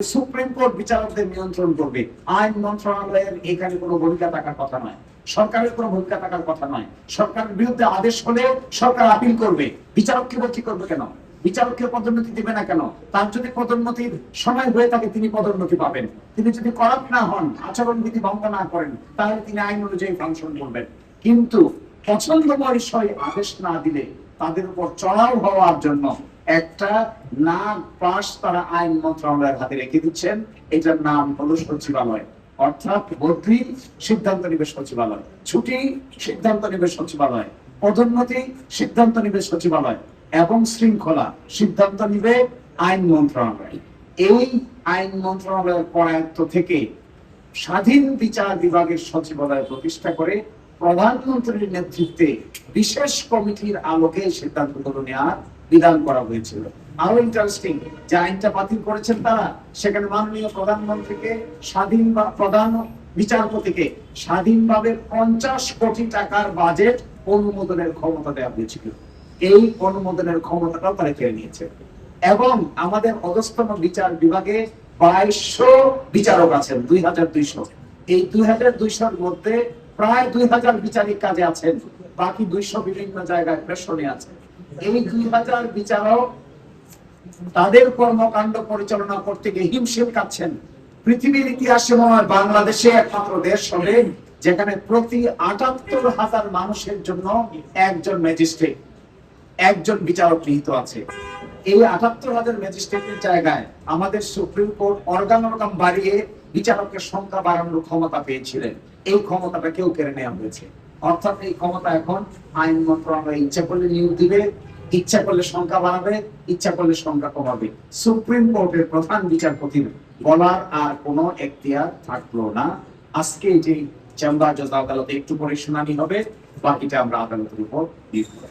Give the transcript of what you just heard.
Supreme court বিচারকদের নিয়ন্ত্রণ করবে। আইন মন্ত্রণালয়ের এখানে কোনো ভূমিকা থাকার কথা নয়, সরকারের কোনো ভূমিকা থাকার কথা নয়। সরকারের বিরুদ্ধে আদেশ হলে সরকার আপিল করবে। বিচারককে বলছি করবে কেন? বিচারককে পদোন্নতি দিবে না কেন? তার যদি পদোন্নতির সময় হয়ে থাকে তিনি পদোন্নতি পাবেন। তিনি যদি করাপ্ট না হন, আচরণবিধি ভঙ্গ না করেন, তাহলে তিনি আইন অনুযায়ী ফাংশন করবেন। কিন্তু পছন্দময় আদেশ না দিলে তাদের উপর চড়াও হওয়ার জন্য একটা না পাশ তারা আইন মন্ত্রণালয়ের হাতে রেখে দিচ্ছেন। এটার নাম হলো সচিবালয়, অর্থাৎ বদলি সিদ্ধান্ত নিবে সচিবালয়, ছুটি সিদ্ধান্ত নিবে সচিবালয়, পদোন্নতি সিদ্ধান্ত নিবে সচিবালয় এবং শৃঙ্খলা সিদ্ধান্ত নিবে আইন মন্ত্রণালয়। এই আইন মন্ত্রণালয়ের করায়ত্ত থেকে স্বাধীন বিচার বিভাগের সচিবালয় প্রতিষ্ঠা করে প্রধানমন্ত্রীর নেতৃত্বে বিশেষ কমিটির আলোকে সিদ্ধান্তগুলো নেওয়ার বিধান করা হয়েছিল। আরো ইন্টারেস্টিং, যে আইনটা বাতিল করেছেন তারা, সেখানে মাননীয় প্রধানমন্ত্রীকে স্বাধীন বা প্রধান বিচারপতিকে স্বাধীনভাবে 50 কোটি টাকার বাজেট অনুমোদনের ক্ষমতা দেওয়া হয়েছিল। এই অনুমোদনের ক্ষমতাটাও তারা কেড়ে নিয়েছে। এবং আমাদের অধস্তন বিচার বিভাগে 2200 বিচারক আছেন, 2200। এই 2200-র মধ্যে প্রায় 2000 বিচারিক কাজে আছেন, বাকি 200 বিভিন্ন জায়গায় প্রেষণে আছেন। এই 2000 বিচারক তাদের কর্মকাণ্ড পরিচালনা করতে গিয়ে হিমশিম খাচ্ছেন। পৃথিবীর ইতিহাসে মনে হয় বাংলাদেশে একমাত্র দেশ হবে যেখানে প্রতি 78,000 মানুষের জন্য একজন ম্যাজিস্ট্রেট, একজন বিচারক নিহিত আছে। এই 78,000 ম্যাজিস্ট্রেটের জায়গায় আমাদের সুপ্রিম কোর্ট অর্গান বাড়িয়ে বিচারকের সংখ্যা বাড়ানোর ক্ষমতা পেয়েছিলেন। এই ক্ষমতাটা কেউ কেড়ে নেওয়া হয়েছে। অর্থাৎ এই ক্ষমতা এখন আইন মন্ত্রণালয় ইচ্ছা করলে নিয়োগ দিবে, ইচ্ছা করলে সংখ্যা বাড়াবে, ইচ্ছা করলে সংখ্যা কমাবে। সুপ্রিম কোর্টের প্রধান বিচারপতির বলার আর কোনো এখতিয়ার থাকলো না। আজকে যে চেম্বার জজ আদালতে একটু পরে শুনানি হবে, বাকিটা আমরা আদালতের উপর নির্ভর।